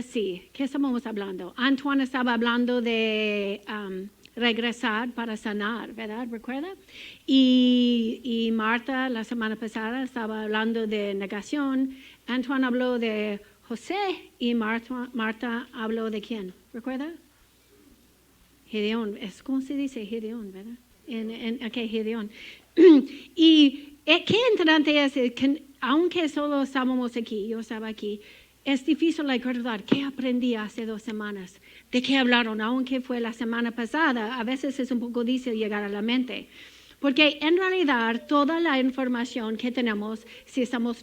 sí, ¿qué estábamos hablando? Antoine estaba hablando de regresar para sanar, ¿verdad? ¿Recuerda? Y Marta la semana pasada estaba hablando de negación. Antoine habló de José y Marta habló de ¿quién? ¿Recuerda? Gedeón. Es como se dice Gedeón, ¿verdad? Okay, Gedeón. Y qué interesante es que aunque solo estábamos aquí, yo estaba aquí, es difícil recordar qué aprendí hace 2 semanas, de qué hablaron, aunque fue la semana pasada, a veces es un poco difícil llegar a la mente. Porque en realidad toda la información que tenemos, si estamos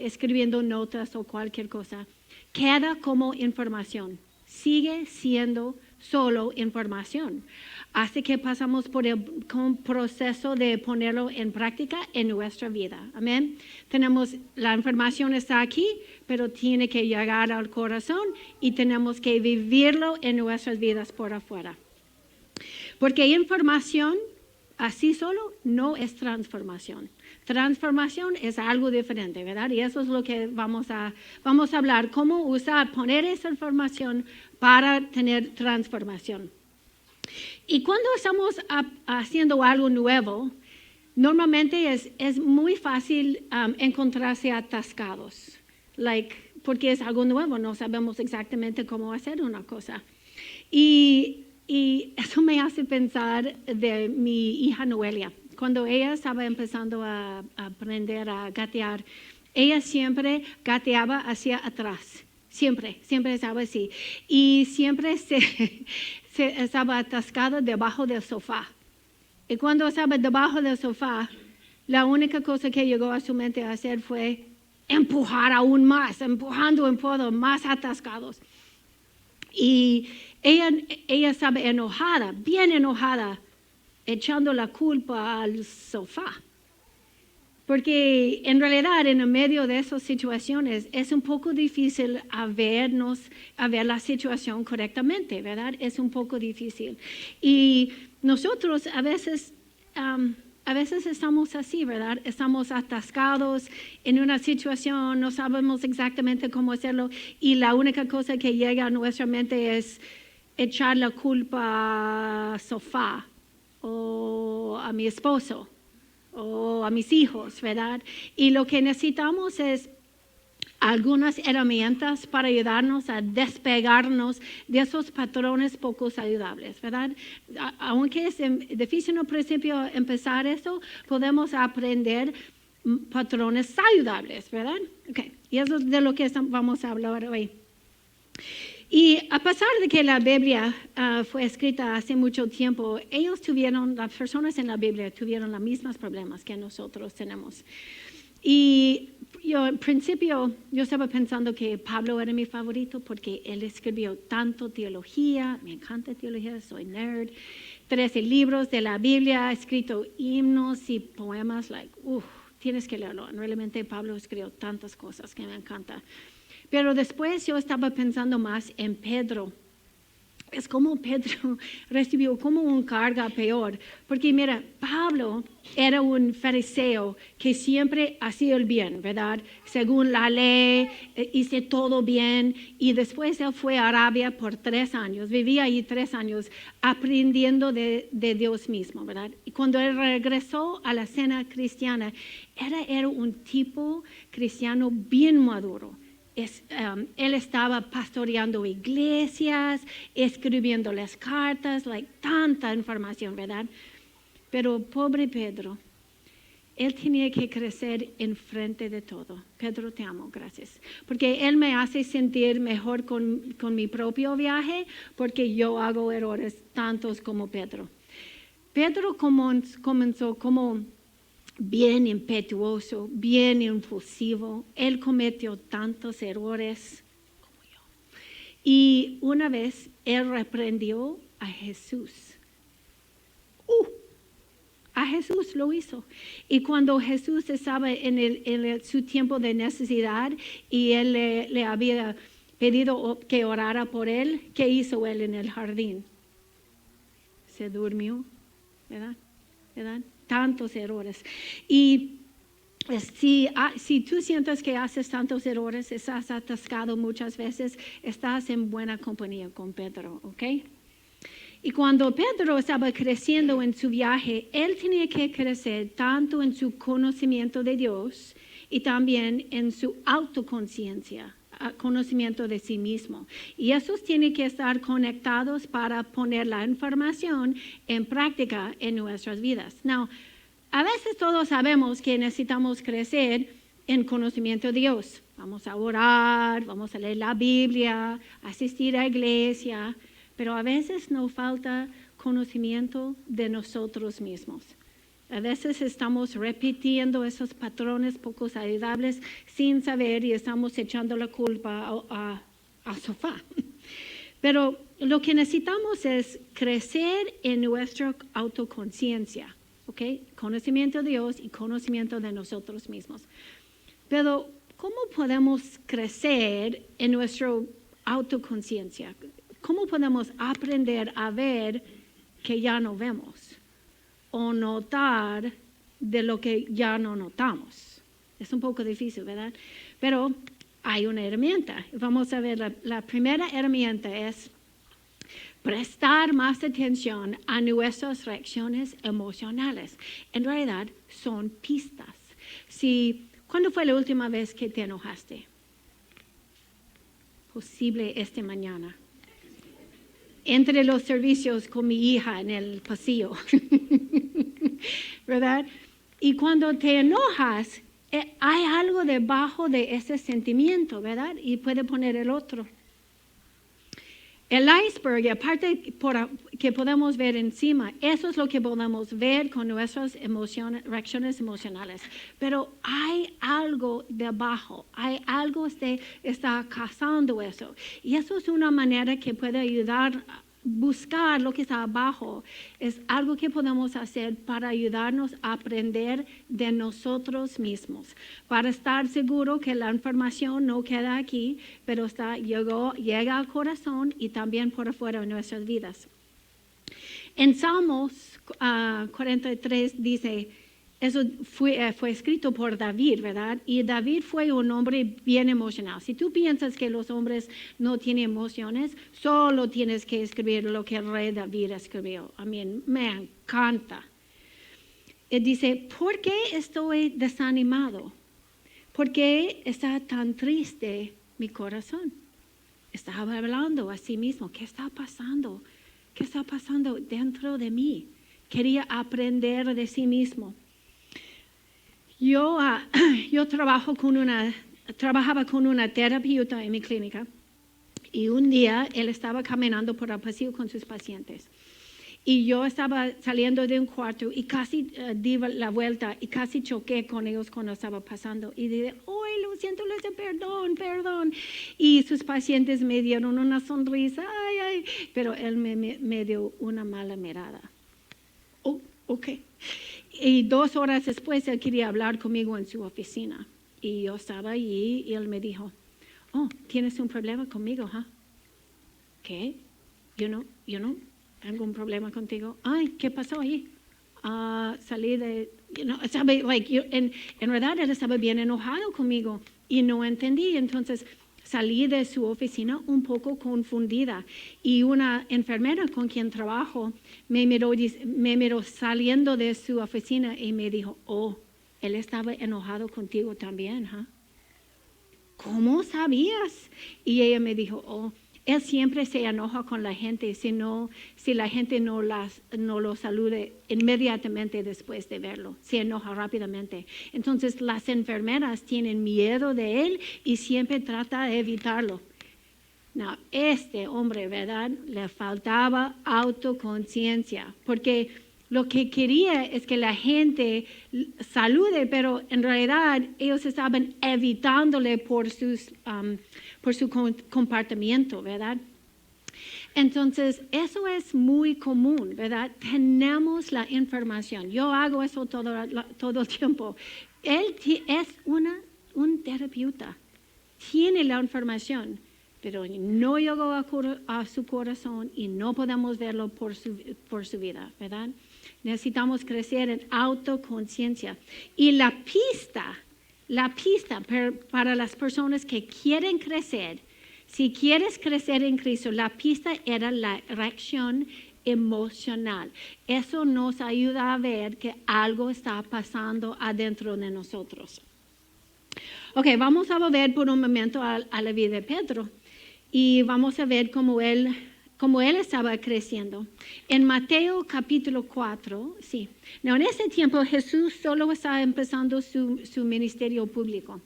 escribiendo notas o cualquier cosa, queda como información, sigue siendo solo información. Así que pasamos por el proceso de ponerlo en práctica en nuestra vida. Amén. La información está aquí, pero tiene que llegar al corazón y tenemos que vivirlo en nuestras vidas por afuera. Porque información así solo no es transformación. Transformación es algo diferente, ¿verdad? Y eso es lo que vamos a hablar, cómo poner esa información para tener transformación. Y cuando estamos haciendo algo nuevo, normalmente es muy fácil encontrarse atascados, porque es algo nuevo, no sabemos exactamente cómo hacer una cosa. Y eso me hace pensar de mi hija Noelia. Cuando ella estaba empezando a aprender a gatear, ella siempre gateaba hacia atrás. Siempre estaba así. Y siempre se estaba atascada debajo del sofá. Y cuando estaba debajo del sofá, la única cosa que llegó a su mente a hacer fue empujar aún más, empujando más atascados. Y ella estaba enojada, bien enojada, echando la culpa al sofá. Porque en realidad en el medio de esas situaciones es un poco difícil ver la situación correctamente, ¿verdad? Es un poco difícil. Y nosotros a veces estamos así, ¿verdad? Estamos atascados en una situación, no sabemos exactamente cómo hacerlo y la única cosa que llega a nuestra mente es echar la culpa al sofá o a mi esposo o a mis hijos, ¿verdad? Y lo que necesitamos es algunas herramientas para ayudarnos a despegarnos de esos patrones poco saludables, ¿verdad? Aunque es difícil al principio empezar eso, podemos aprender patrones saludables, ¿verdad? Okay. Y eso es de lo que vamos a hablar hoy. Y a pesar de que la Biblia fue escrita hace mucho tiempo, las personas en la Biblia tuvieron los mismos problemas que nosotros tenemos. Y yo al principio yo estaba pensando que Pablo era mi favorito porque él escribió tanto teología, me encanta teología, soy nerd, 13 libros de la Biblia, ha escrito himnos y poemas, tienes que leerlo. Realmente Pablo escribió tantas cosas que me encantan. Pero después yo estaba pensando más en Pedro. Es como Pedro recibió como una carga peor. Porque mira, Pablo era un fariseo que siempre hacía el bien, ¿verdad? Según la ley, hice todo bien. Y después él fue a Arabia por 3 años. Vivía ahí 3 años aprendiendo de Dios mismo, ¿verdad? Y cuando él regresó a la escena cristiana, era un tipo cristiano bien maduro. Él estaba pastoreando iglesias, escribiendo las cartas, tanta información, ¿verdad? Pero pobre Pedro, él tenía que crecer enfrente de todo. Pedro, te amo, gracias. Porque él me hace sentir mejor con mi propio viaje, porque yo hago errores tantos como Pedro. Pedro comenzó como bien impetuoso, bien impulsivo. Él cometió tantos errores como yo. Y una vez él reprendió a Jesús. A Jesús lo hizo. Y cuando Jesús estaba en su tiempo de necesidad y él le había pedido que orara por él, ¿qué hizo él en el jardín? Se durmió, ¿verdad? Tantos errores. Y Si tú sientes que haces tantos errores, estás atascado muchas veces, estás en buena compañía con Pedro, ¿ok? Y cuando Pedro estaba creciendo en su viaje, él tenía que crecer tanto en su conocimiento de Dios y también en su autoconciencia, conocimiento de sí mismo. Y esos tienen que estar conectados para poner la información en práctica en nuestras vidas. Now, a veces todos sabemos que necesitamos crecer en conocimiento de Dios. Vamos a orar, vamos a leer la Biblia, asistir a la iglesia, pero a veces nos falta conocimiento de nosotros mismos. A veces estamos repitiendo esos patrones poco saludables sin saber y estamos echando la culpa al sofá. Pero lo que necesitamos es crecer en nuestra autoconciencia, ¿ok? Conocimiento de Dios y conocimiento de nosotros mismos. Pero, ¿cómo podemos crecer en nuestra autoconciencia? ¿Cómo podemos aprender a ver que ya no vemos? O notar de lo que ya no notamos. Es un poco difícil, ¿verdad? Pero hay una herramienta. Vamos a ver, la primera herramienta es prestar más atención a nuestras reacciones emocionales. En realidad, son pistas. ¿Cuándo fue la última vez que te enojaste? Posible esta mañana. Entre los servicios con mi hija en el pasillo, ¿verdad? Y cuando te enojas, hay algo debajo de ese sentimiento, ¿verdad? Y puede poner el otro. El iceberg, aparte que podemos ver encima, eso es lo que podemos ver con nuestras reacciones emocionales. Pero hay algo debajo, hay algo que está cazando eso. Y eso es una manera que puede ayudar a buscar lo que está abajo. Es algo que podemos hacer para ayudarnos a aprender de nosotros mismos. Para estar seguro que la información no queda aquí, pero llega al corazón y también por afuera de nuestras vidas. En Salmos 43 dice, eso fue escrito por David, ¿verdad? Y David fue un hombre bien emocional. Si tú piensas que los hombres no tienen emociones, solo tienes que escribir lo que el rey David escribió. A mí me encanta. Y dice, ¿por qué estoy desanimado? ¿Por qué está tan triste mi corazón? Estaba hablando a sí mismo, ¿qué está pasando? ¿Qué está pasando dentro de mí? Quería aprender de sí mismo. Yo trabajaba con una terapeuta en mi clínica y un día él estaba caminando por el pasillo con sus pacientes. Y yo estaba saliendo de un cuarto y casi di la vuelta y casi choqué con ellos cuando estaba pasando. Y dije, ¡ay, lo siento, perdón! Y sus pacientes me dieron una sonrisa, ¡ay! Pero él me dio una mala mirada. Oh, ok. Y 2 horas después él quería hablar conmigo en su oficina. Y yo estaba allí y él me dijo, oh, ¿tienes un problema conmigo? ¿Qué? Yo no tengo un problema contigo. Ay, ¿qué pasó ahí? Salí de, en verdad él estaba bien enojado conmigo y no entendí. Entonces salí de su oficina un poco confundida y una enfermera con quien trabajo me miró saliendo de su oficina y me dijo, oh, él estaba enojado contigo también, ¿Cómo sabías? Y ella me dijo, oh, él siempre se enoja con la gente si la gente no lo salude inmediatamente después de verlo. Se enoja rápidamente. Entonces las enfermeras tienen miedo de él y siempre trata de evitarlo. No, este hombre, ¿verdad? Le faltaba autoconciencia porque lo que quería es que la gente salude, pero en realidad ellos estaban evitándole por su comportamiento, ¿verdad? Entonces, eso es muy común, ¿verdad? Tenemos la información. Yo hago eso todo el tiempo. Él es un terapeuta. Tiene la información, pero no llegó a su corazón y no podemos verlo por su vida, ¿verdad? Necesitamos crecer en autoconciencia. Y la pista la pista para las personas que quieren crecer. Si quieres crecer en Cristo, la pista era la reacción emocional. Eso nos ayuda a ver que algo está pasando adentro de nosotros. Ok, vamos a volver por un momento a la vida de Pedro y vamos a ver cómo él estaba creciendo. En Mateo capítulo 4, sí. No, en ese tiempo Jesús solo estaba empezando su ministerio público.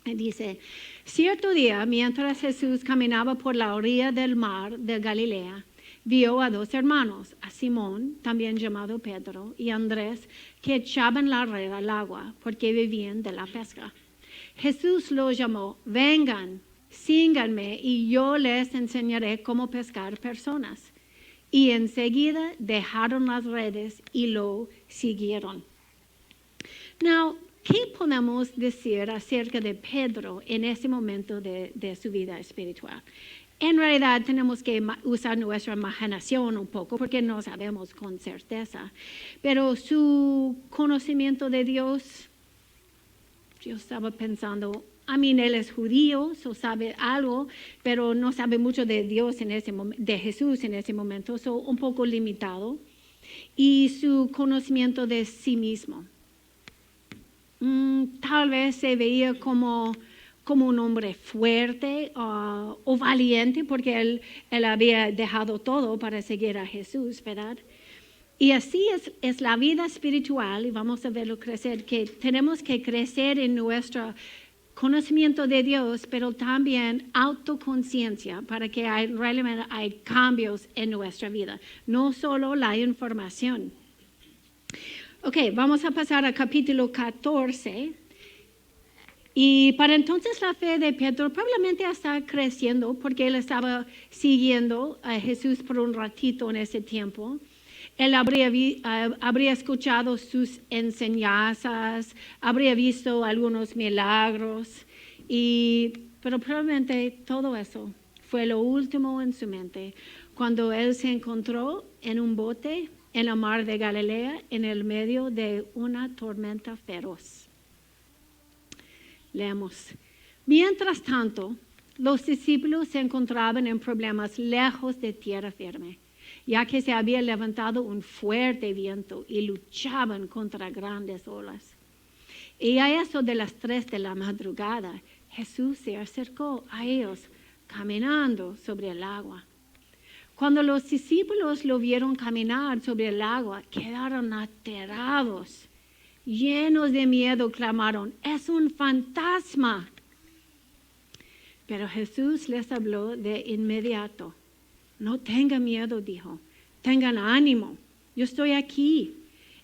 Dice, cierto día, mientras Jesús caminaba por la orilla del mar de Galilea, vio a dos hermanos, a Simón, también llamado Pedro, y Andrés, que echaban la red al agua porque vivían de la pesca. Jesús los llamó, vengan, síganme y yo les enseñaré cómo pescar personas. Y enseguida dejaron las redes y lo siguieron. Now, ¿qué podemos decir acerca de Pedro en ese momento de su vida espiritual? En realidad tenemos que usar nuestra imaginación un poco porque no sabemos con certeza. Pero su conocimiento de Dios, yo estaba pensando, él es judío, sabe algo, pero no sabe mucho de Dios de Jesús en ese momento, un poco limitado. Y su conocimiento de sí mismo. Tal vez se veía como un hombre fuerte o valiente porque él había dejado todo para seguir a Jesús, ¿verdad? Y así es la vida espiritual, y vamos a verlo crecer, que tenemos que crecer en nuestro conocimiento de Dios, pero también autoconciencia para que realmente hay cambios en nuestra vida, no solo la información. Ok, vamos a pasar al capítulo 14. Y para entonces la fe de Pedro probablemente está creciendo porque él estaba siguiendo a Jesús por un ratito en ese tiempo. Él habría escuchado sus enseñanzas, habría visto algunos milagros, pero probablemente todo eso fue lo último en su mente cuando él se encontró en un bote en la mar de Galilea en el medio de una tormenta feroz. Leemos. Mientras tanto, los discípulos se encontraban en problemas lejos de tierra firme, ya que se había levantado un fuerte viento y luchaban contra grandes olas. Y a eso de las 3 de la madrugada, Jesús se acercó a ellos caminando sobre el agua. Cuando los discípulos lo vieron caminar sobre el agua, quedaron aterrados. Llenos de miedo, clamaron, ¡es un fantasma! Pero Jesús les habló de inmediato. No tengan miedo, dijo. Tengan ánimo. Yo estoy aquí.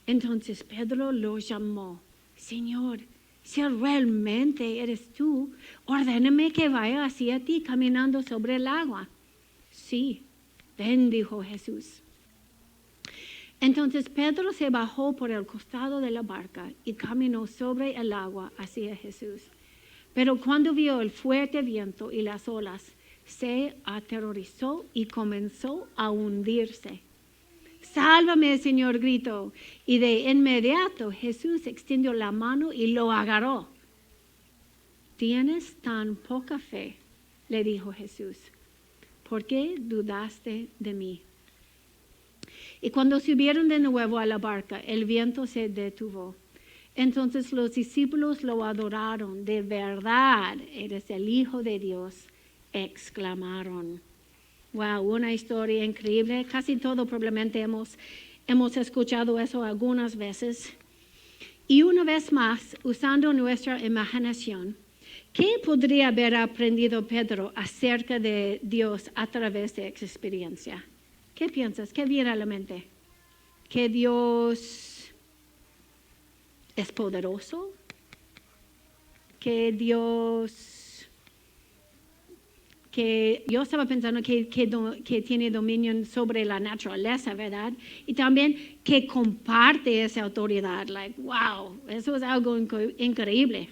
Entonces Pedro lo llamó. Señor, si realmente eres tú, ordéname que vaya hacia ti caminando sobre el agua. Sí, ven, dijo Jesús. Entonces Pedro se bajó por el costado de la barca y caminó sobre el agua hacia Jesús. Pero cuando vio el fuerte viento y las olas, se aterrorizó y comenzó a hundirse. ¡Sálvame, Señor!, gritó. Y de inmediato Jesús extendió la mano y lo agarró. ¿Tienes tan poca fe?, le dijo Jesús. ¿Por qué dudaste de mí? Y cuando subieron de nuevo a la barca, el viento se detuvo. Entonces los discípulos lo adoraron. De verdad, eres el Hijo de Dios, exclamaron. Wow, una historia increíble. Casi todo probablemente hemos escuchado eso algunas veces. Y una vez más, usando nuestra imaginación, ¿qué podría haber aprendido Pedro acerca de Dios a través de esa experiencia? ¿Qué piensas? ¿Qué viene a la mente? ¿Que Dios es poderoso? ¿Que yo estaba pensando que tiene dominio sobre la naturaleza, ¿verdad? Y también que comparte esa autoridad. Wow, eso es algo increíble.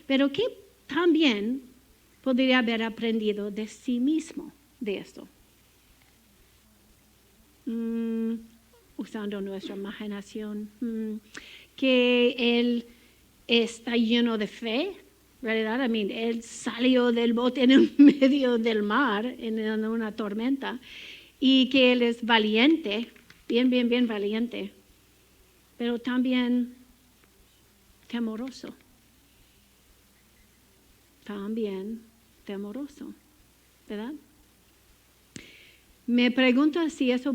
Pero ¿qué también podría haber aprendido de sí mismo de esto? Usando nuestra imaginación, que está lleno de fe, ¿verdad? Él salió del bote en el medio del mar, en una tormenta, y que él es valiente, bien valiente, pero también temoroso. También temoroso, ¿verdad? Me pregunto si eso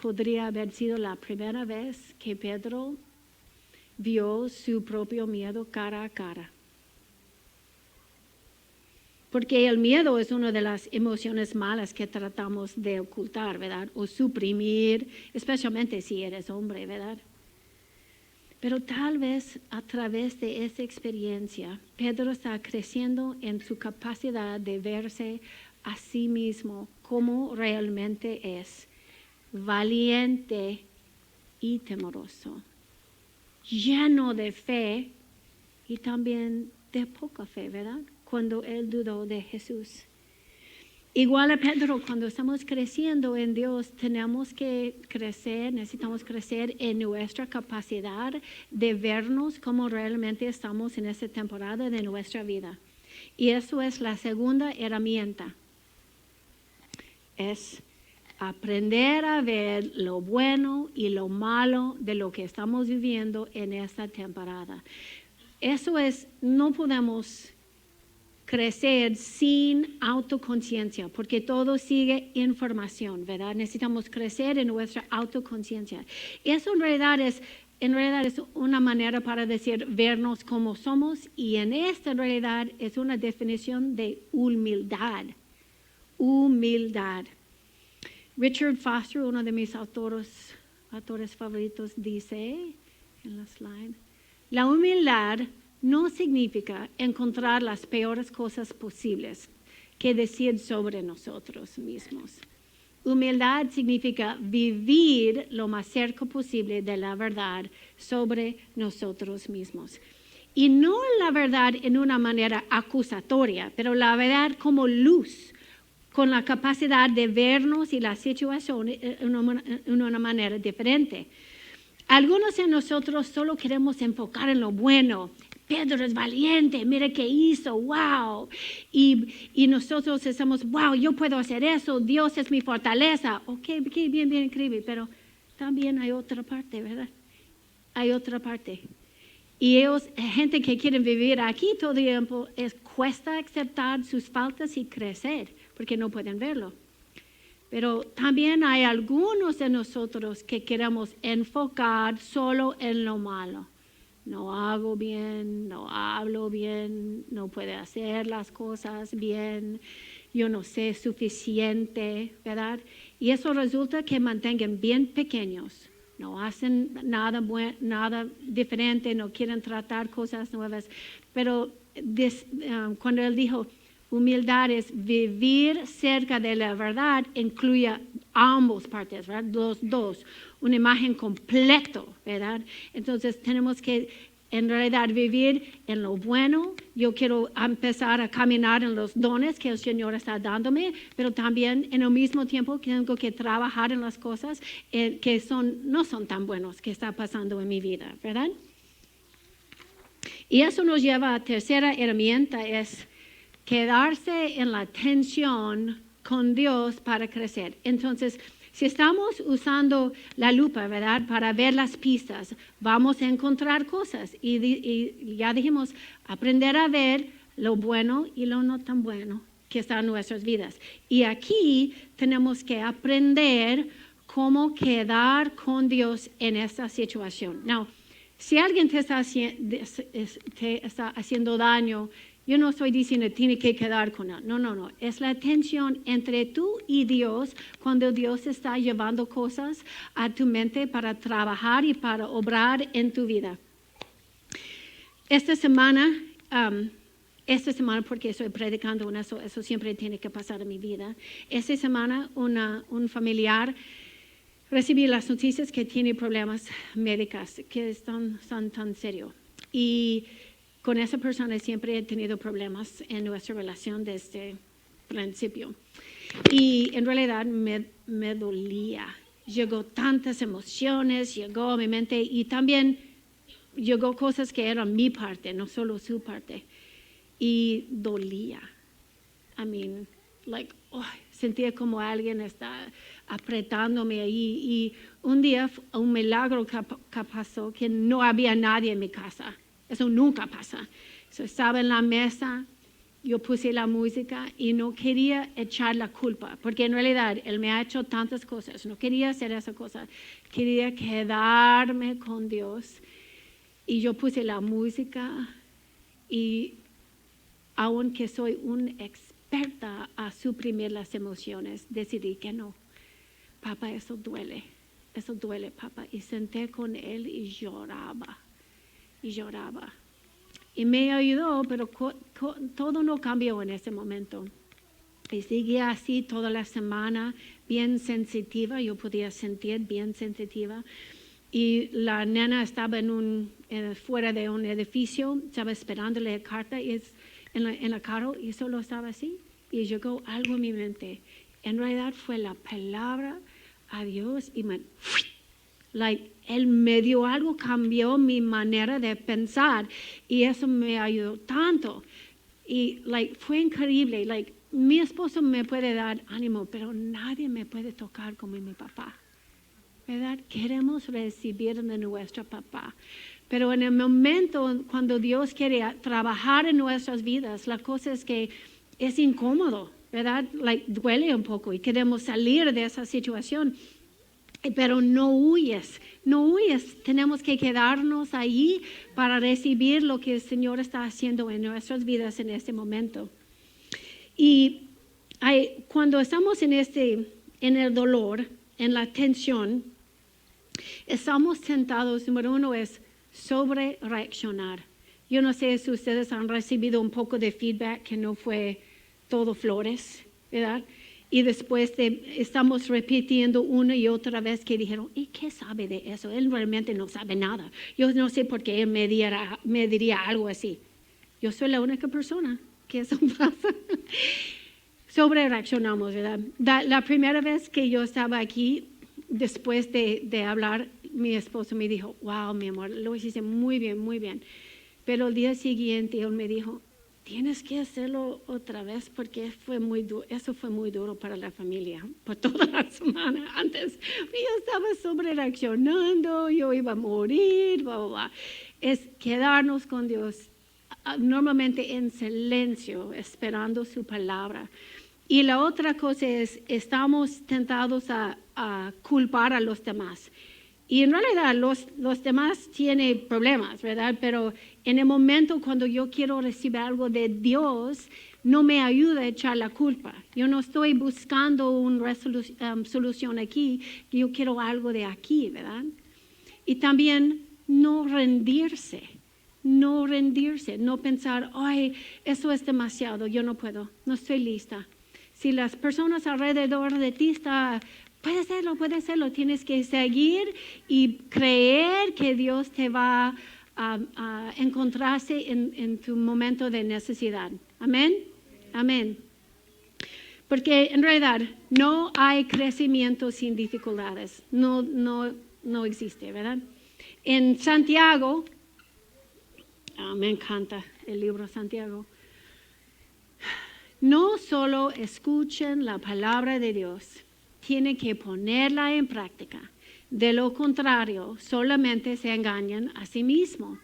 podría haber sido la primera vez que Pedro vio su propio miedo cara a cara. Porque el miedo es una de las emociones malas que tratamos de ocultar, ¿verdad? O suprimir, especialmente si eres hombre, ¿verdad? Pero tal vez a través de esa experiencia, Pedro está creciendo en su capacidad de verse a sí mismo como realmente es, valiente y temoroso, lleno de fe y también de poca fe, ¿verdad? Cuando él dudó de Jesús. Igual a Pedro, cuando estamos creciendo en Dios, tenemos que crecer, necesitamos crecer en nuestra capacidad de vernos como realmente estamos en esta temporada de nuestra vida. Y eso es la segunda herramienta. Es aprender a ver lo bueno y lo malo de lo que estamos viviendo en esta temporada. Eso es, no podemos crecer sin autoconciencia, porque todo sigue información, ¿verdad? Necesitamos crecer en nuestra autoconciencia. Eso en realidad es una manera para decir vernos como somos, y en esta realidad es una definición de humildad. Humildad. Richard Foster, uno de mis autores favoritos, dice en la slide, la humildad no significa encontrar las peores cosas posibles que decir sobre nosotros mismos. Humildad significa vivir lo más cerca posible de la verdad sobre nosotros mismos. Y no la verdad en una manera acusatoria, pero la verdad como luz, con la capacidad de vernos y la situación en una manera diferente. Algunos de nosotros solo queremos enfocar en lo bueno. Pedro es valiente, mire qué hizo, wow. Y nosotros estamos, wow, yo puedo hacer eso, Dios es mi fortaleza. Ok, bien, increíble, pero también hay otra parte, ¿verdad? Hay otra parte. Y gente que quiere vivir aquí todo el tiempo, cuesta aceptar sus faltas y crecer, porque no pueden verlo. Pero también hay algunos de nosotros que queremos enfocar solo en lo malo. No hago bien, no hablo bien, no puedo hacer las cosas bien, yo no sé suficiente, ¿verdad? Y eso resulta que mantengan bien pequeños, no hacen nada diferente, no quieren tratar cosas nuevas. Pero cuando él dijo, humildad es vivir cerca de la verdad, incluye ambas partes, ¿verdad? Los dos, una imagen completo, ¿verdad? Entonces tenemos que en realidad vivir en lo bueno. Yo quiero empezar a caminar en los dones que el Señor está dándome, pero también en el mismo tiempo tengo que trabajar en las cosas que no son tan buenos que está pasando en mi vida, ¿verdad? Y eso nos lleva a la tercera herramienta, es quedarse en la tensión con Dios para crecer. Entonces, si estamos usando la lupa, ¿verdad?, para ver las pistas, vamos a encontrar cosas. Y ya dijimos, aprender a ver lo bueno y lo no tan bueno que está en nuestras vidas. Y aquí tenemos que aprender cómo quedar con Dios en esta situación. Now, si alguien te está haciendo daño, yo no estoy diciendo tiene que quedar con él. No. Es la tensión entre tú y Dios cuando Dios está llevando cosas a tu mente para trabajar y para obrar en tu vida. Esta semana, porque estoy predicando en eso siempre tiene que pasar en mi vida. Esta semana un familiar recibí las noticias que tiene problemas médicos que están tan serios. Y con esa persona siempre he tenido problemas en nuestra relación desde el principio. Y en realidad me dolía. Llegó tantas emociones, llegó a mi mente y también llegó cosas que eran mi parte, no solo su parte. Y dolía. I mean, like, sentía como alguien está apretándome ahí. Y un día, un milagro que pasó, que no había nadie en mi casa. Eso nunca pasa. So, estaba en la mesa, yo puse la música y no quería echar la culpa, porque en realidad Él me ha hecho tantas cosas. No quería hacer esa cosa. Quería quedarme con Dios. Y yo puse la música y aunque soy una experta a suprimir las emociones, decidí que no. Papá, eso duele, papá. Y senté con Él y lloraba. Y me ayudó, pero todo no cambió en ese momento. Y seguía así toda la semana, bien sensitiva, yo podía sentir bien sensitiva. Y la nena estaba fuera de un edificio, estaba esperándole la carta y en la carro y solo estaba así. Y llegó algo en mi mente. En realidad fue la palabra a Dios y Él me dio algo, cambió mi manera de pensar y eso me ayudó tanto. Y fue increíble. Mi esposo me puede dar ánimo, pero nadie me puede tocar como mi papá. ¿Verdad? Queremos recibir de nuestro papá. Pero en el momento cuando Dios quiere trabajar en nuestras vidas, la cosa es que es incómodo, ¿verdad? Duele un poco y queremos salir de esa situación. Pero no huyes. Tenemos que quedarnos ahí para recibir lo que el Señor está haciendo en nuestras vidas en este momento. Y cuando estamos en el dolor, en la tensión, estamos tentados, número uno, es sobre reaccionar. Yo no sé si ustedes han recibido un poco de feedback que no fue todo flores, ¿verdad? Y después estamos repitiendo una y otra vez que dijeron, ¿y qué sabe de eso? Él realmente no sabe nada. Yo no sé por qué él me diría algo así. Yo soy la única persona que eso pasa. Sobre reaccionamos, ¿verdad? La primera vez que yo estaba aquí, después de hablar, mi esposo me dijo, wow, mi amor, lo hiciste muy bien, muy bien. Pero el día siguiente él me dijo, tienes que hacerlo otra vez porque eso fue muy duro para la familia, por toda la semana antes. Yo estaba sobre reaccionando, yo iba a morir, bla, bla, bla. Es quedarnos con Dios, normalmente en silencio, esperando su palabra. Y la otra cosa es, estamos tentados a culpar a los demás. Y en realidad los demás tienen problemas, ¿verdad? Pero en el momento cuando yo quiero recibir algo de Dios, no me ayuda a echar la culpa. Yo no estoy buscando una solución aquí, yo quiero algo de aquí, ¿verdad? Y también no rendirse, no pensar, ay, eso es demasiado, yo no puedo, no estoy lista. Si las personas alrededor de ti están, puede serlo, tienes que seguir y creer que Dios te va a encontrarse en tu momento de necesidad. Amén. Amén. Porque en realidad no hay crecimiento sin dificultades. No existe, ¿verdad? En Santiago, me encanta el libro Santiago. No solo escuchen la palabra de Dios, tienen que ponerla en práctica. De lo contrario, solamente se engañan a sí mismos.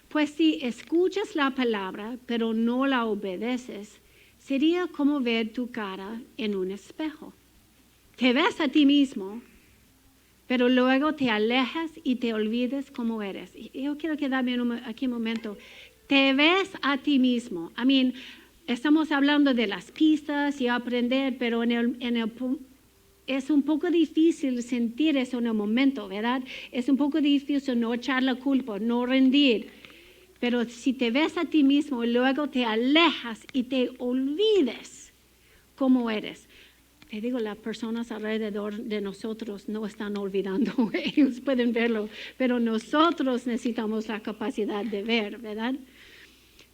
Pues si escuchas la palabra, pero no la obedeces, sería como ver tu cara en un espejo. Te ves a ti mismo, pero luego te alejas y te olvides cómo eres. Yo quiero quedarme aquí un momento. Te ves a ti mismo. Estamos hablando de las pistas y aprender, pero es un poco difícil sentir eso en el momento, ¿verdad? Es un poco difícil no echar la culpa, no rendir. Pero si te ves a ti mismo y luego te alejas y te olvides cómo eres. Te digo, las personas alrededor de nosotros no están olvidando, ellos pueden verlo, pero nosotros necesitamos la capacidad de ver, ¿verdad?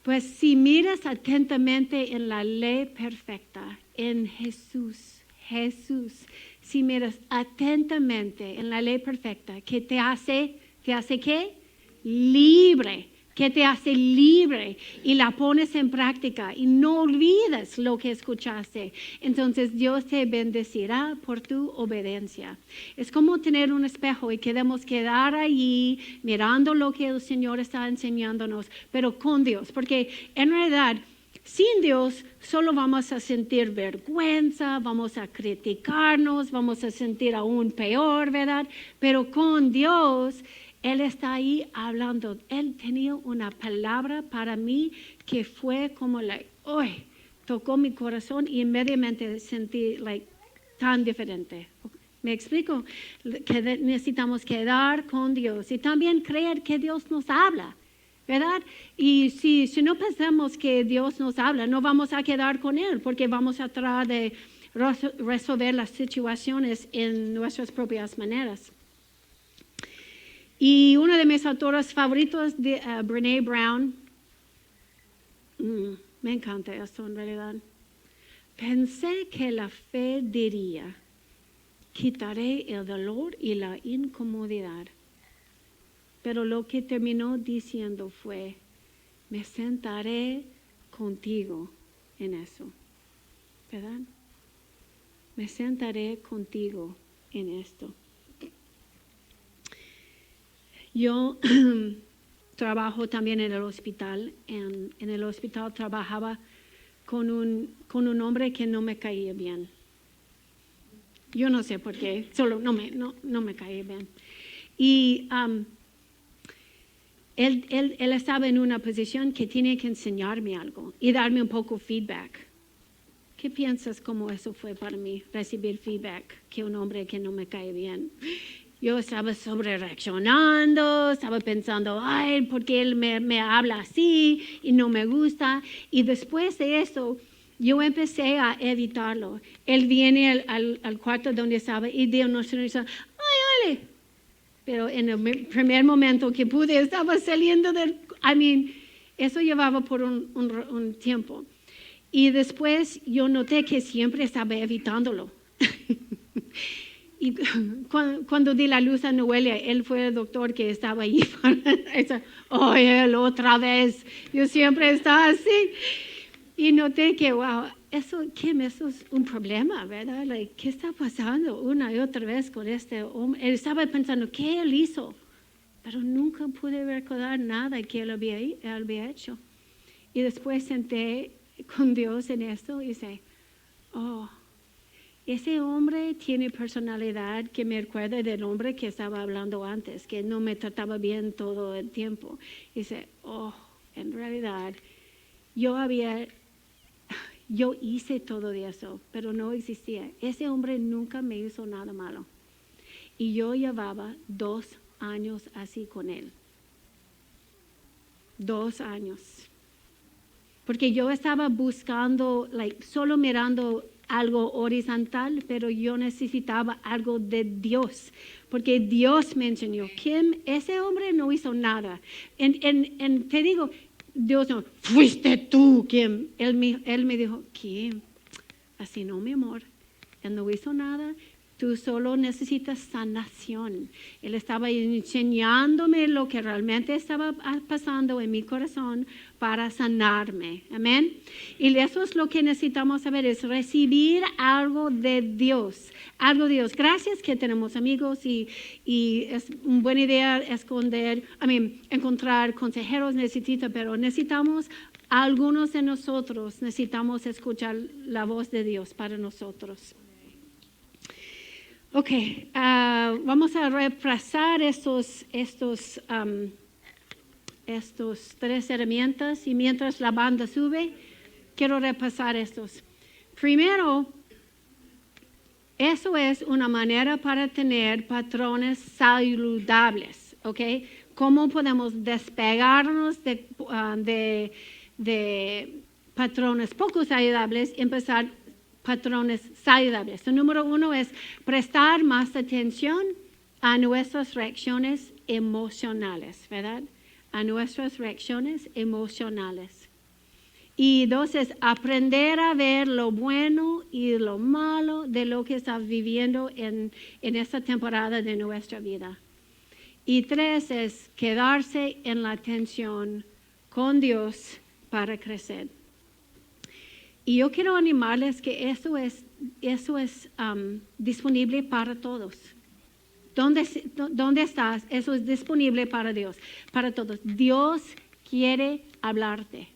Pues si miras atentamente en la ley perfecta, en Jesús, si miras atentamente en la ley perfecta, ¿qué te hace qué? libre, que te hace libre y la pones en práctica y no olvides lo que escuchaste. Entonces Dios te bendecirá por tu obediencia. Es como tener un espejo y queremos quedar allí mirando lo que el Señor está enseñándonos, pero con Dios, porque en realidad sin Dios solo vamos a sentir vergüenza, vamos a criticarnos, vamos a sentir aún peor, ¿verdad? Pero con Dios, Él está ahí hablando. Él tenía una palabra para mí que fue como, tocó mi corazón y inmediatamente sentí, tan diferente. ¿Me explico? Que necesitamos quedar con Dios y también creer que Dios nos habla, ¿verdad? Y si no pensamos que Dios nos habla, no vamos a quedar con Él porque vamos a tratar de resolver las situaciones en nuestras propias maneras. Y uno de mis autores favoritos, Brené Brown, me encanta esto en realidad. Pensé que la fe diría, quitaré el dolor y la incomodidad. Pero lo que terminó diciendo fue, me sentaré contigo en eso, ¿verdad? Me sentaré contigo en esto. Yo trabajo también en el hospital. En el hospital trabajaba con un hombre que no me caía bien. Yo no sé por qué, solo no me caía bien. Y él estaba en una posición que tenía que enseñarme algo y darme un poco feedback. ¿Qué piensas cómo eso fue para mí, recibir feedback que un hombre que no me cae bien? Yo estaba sobrereaccionando, estaba pensando, ay, ¿por qué él me habla así y no me gusta? Y después de eso, yo empecé a evitarlo. Él viene al cuarto donde estaba y dio una sonrisa, ay, Ale. Pero en el primer momento que pude, estaba saliendo eso llevaba por un tiempo. Y después yo noté que siempre estaba evitándolo. Y cuando di la luz a Noelia, él fue el doctor que estaba ahí. Él otra vez. Yo siempre estaba así. Y noté que, wow, eso es un problema, ¿verdad? ¿Qué está pasando una y otra vez con este hombre? Él estaba pensando, ¿qué él hizo? Pero nunca pude recordar nada que él había hecho. Y después senté con Dios en esto y dije, ese hombre tiene personalidad que me recuerda del hombre que estaba hablando antes, que no me trataba bien todo el tiempo. Y dice, en realidad, yo hice todo eso, pero no existía. Ese hombre nunca me hizo nada malo. Y yo llevaba 2 años así con él. 2 años. Porque yo estaba buscando, solo mirando algo horizontal, pero yo necesitaba algo de Dios, porque Dios me enseñó, Kim, ese hombre no hizo nada. Te digo, Dios no, fuiste tú, Kim. Él me dijo, Kim, así no, mi amor, él no hizo nada. Tú solo necesitas sanación. Él estaba enseñándome lo que realmente estaba pasando en mi corazón para sanarme. Amén. Y eso es lo que necesitamos saber, es recibir algo de Dios. Algo de Dios. Gracias que tenemos amigos y es una buena idea encontrar consejeros, pero necesitamos, algunos de nosotros necesitamos escuchar la voz de Dios para nosotros. Ok, vamos a repasar estos 3 herramientas y mientras la banda sube, quiero repasar estos. Primero, eso es una manera para tener patrones saludables, ¿ok? ¿Cómo podemos despegarnos de patrones poco saludables y empezar patrones saludables? El número 1 es prestar más atención a nuestras reacciones emocionales, ¿verdad? A nuestras reacciones emocionales. Y 2 es aprender a ver lo bueno y lo malo de lo que estás viviendo en esta temporada de nuestra vida. Y 3 es quedarse en la atención con Dios para crecer. Y yo quiero animarles que eso es disponible para todos. ¿Dónde estás? Eso es disponible para Dios, para todos. Dios quiere hablarte.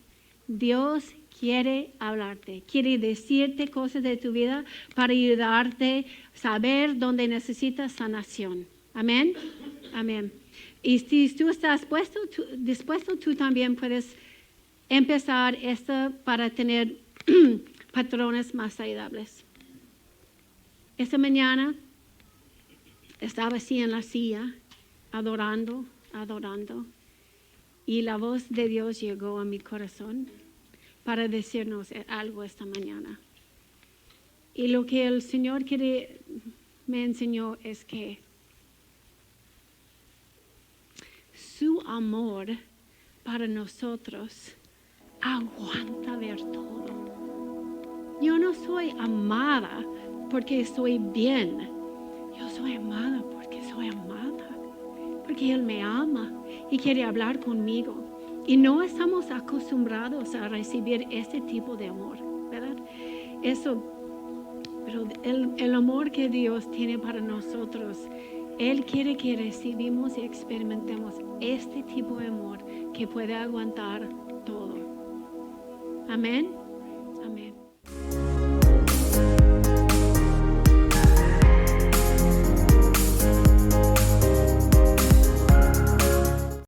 Dios quiere hablarte. Quiere decirte cosas de tu vida para ayudarte a saber dónde necesitas sanación. Amén. Amén. Y si tú estás dispuesto, tú también puedes empezar esto para tener patrones más saludables. Esta mañana estaba así en la silla, adorando, y la voz de Dios llegó a mi corazón para decirnos algo esta mañana. Y lo que el Señor me enseñó es que su amor para nosotros aguanta ver todo. Yo no soy amada porque soy bien. Yo soy amada porque soy amada. Porque Él me ama y quiere hablar conmigo. Y no estamos acostumbrados a recibir ese tipo de amor, ¿verdad? Pero el amor que Dios tiene para nosotros, Él quiere que recibimos y experimentemos este tipo de amor que puede aguantar todo. Amén. Amén.